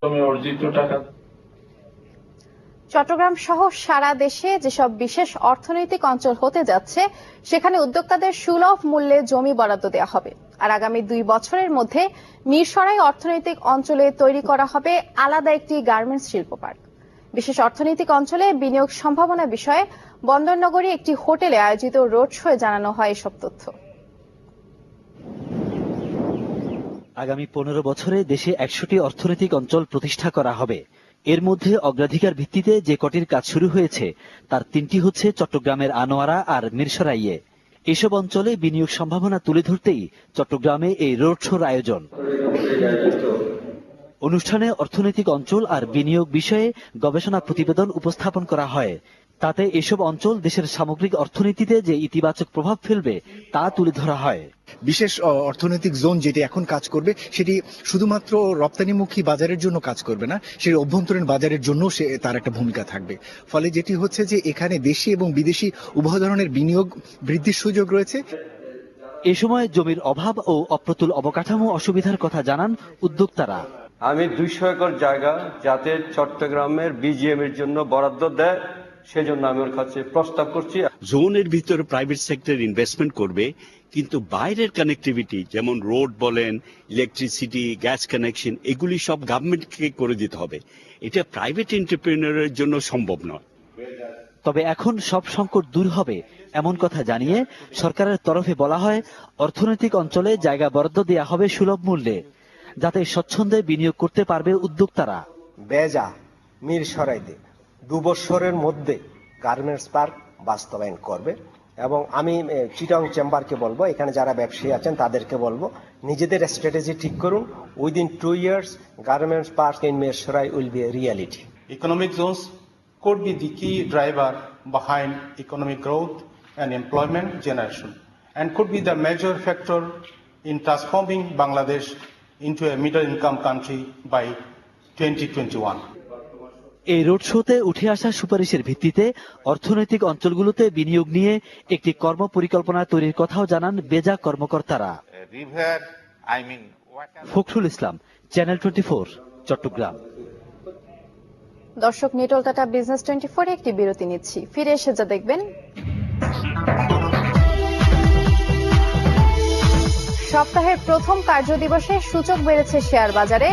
অর্জিত টাকা। চট্টগ্রাম সহ সারা দেশে যেসব বিশেষ অর্থনৈতিক অঞ্চল হতে যাচ্ছে সেখানে উদ্যোক্তাদের সুলভ মূল্যে জমি বরাদ্দ দেওয়া হবে। আর আগামী 2 বছরের মধ্যে মিরসরাই অর্থনৈতিক অঞ্চলে তৈরি করা হবে আলাদা একটি গার্মেন্টস শিল্প পার্ক। বিশেষ অর্থনৈতিক অঞ্চলে বিনিয়োগ সম্ভাবনা বিষয়ে বন্দরনগরী একটি হোটেলে আয়োজিত রোড শোয়ে জানানো হয় এসব তথ্য। আগামী 15 বছরে দেশে 100টি অর্থনৈতিক অঞ্চল প্রতিষ্ঠা করা হবে। এর মধ্যে অগ্রাধিকার ভিত্তিতে যে কটির কাজ শুরু হয়েছে তার 3টি হচ্ছে চট্টগ্রামের আনোয়ারা আর মিরসরাইয়ে। এসব অঞ্চলে বিনিয়োগ সম্ভাবনা তুলে ধরতেই চট্টগ্রামে এই রোড শোর আয়োজন। অনুষ্ঠানে অর্থনৈতিক অঞ্চল আর বিনিয়োগ বিষয়ে গবেষণা প্রতিবেদন উপস্থাপন করা হয়। তাতে এসব অঞ্চল দেশের সামগ্রিক অর্থনীতিতে যে ইতিবাচক প্রভাব ফেলবে তা তুলে ধরা হয়। বিশেষ অর্থনৈতিক জোন যেটি এখন কাজ করবে সেটি শুধুমাত্র রপ্তানিমুখী বাজারের জন্য কাজ করবে না, সেটি অভ্যন্তরীণ বাজারের জন্য তার একটা ভূমিকা থাকবে। ফলে যেটি হচ্ছে যে এখানে দেশি এবং বিদেশি উভয় ধরনের বিনিয়োগ বৃদ্ধির সুযোগ রয়েছে। এ সময় জমির অভাব ও অপ্রতুল অবকাঠামো অসুবিধার কথা জানান উদ্যোক্তারা। আমি 200 একর জায়গা যাতে চট্টগ্রামের বিজিএম এর জন্য বরাদ্দ দেয় সেজন্য আমি ওর কাছে প্রস্তাব করছি। জোনের ভিতরে প্রাইভেট সেক্টর ইনভেস্টমেন্ট করবে, কিন্তু বাইরের কানেক্টিভিটি যেমন রোড বলেন, ইলেকট্রিসিটি, গ্যাস কানেকশন, এগুলি সব গভর্নমেন্টকে করে দিতে হবে। এটা প্রাইভেট এন্টারপ্রেনারের জন্য সম্ভব নয়। তবে এখন সব সংকট দূর হবে এমন কথা জানিয়ে সরকারের তরফে বলা হয় অর্থনৈতিক অঞ্চলে জায়গা বরাদ্দ দেওয়া হবে সুলভ মূল্যে, যাতে স্বচ্ছন্দে বিনিয়োগ করতে পারবে উদ্যোক্তারা। বেজা মিরসরাইতে 2 বছরের মধ্যে গার্মেন্টস পার্ক বাস্তবায়ন করবে। এবং আমি চিটাং চেম্বারকে বলবো, এখানে যারা ব্যবসায়ী আছেন তাদেরকে বলবো, নিজেদের স্ট্র্যাটেজি ঠিক করুন। Within 2 years garments park in Mirsarai will B A reality. Economic zones could be the key driver behind economic growth and employment generation, and could be the major factor in transforming Bangladesh into a middle-income country by 2021. এই road শোতে উঠে আসা সুপারিশের ভিত্তিতে অর্থনৈতিক অঞ্চলগুলোতে বিনিয়োগ নিয়ে একটি কর্মপরিকল্পনা তৈরির কথাও জানান বেজা কর্মকর্তারা। ফখরুল ইসলাম, চ্যানেল 24, চট্টগ্রাম। দর্শক, নিটল টাটা বিজনেস 24 একটি বিরতি নিচ্ছি, ফিরে এসে যা দেখবেন। সপ্তাহের প্রথম কার্যদিবসে সূচক বেড়েছে শেয়ার বাজারে।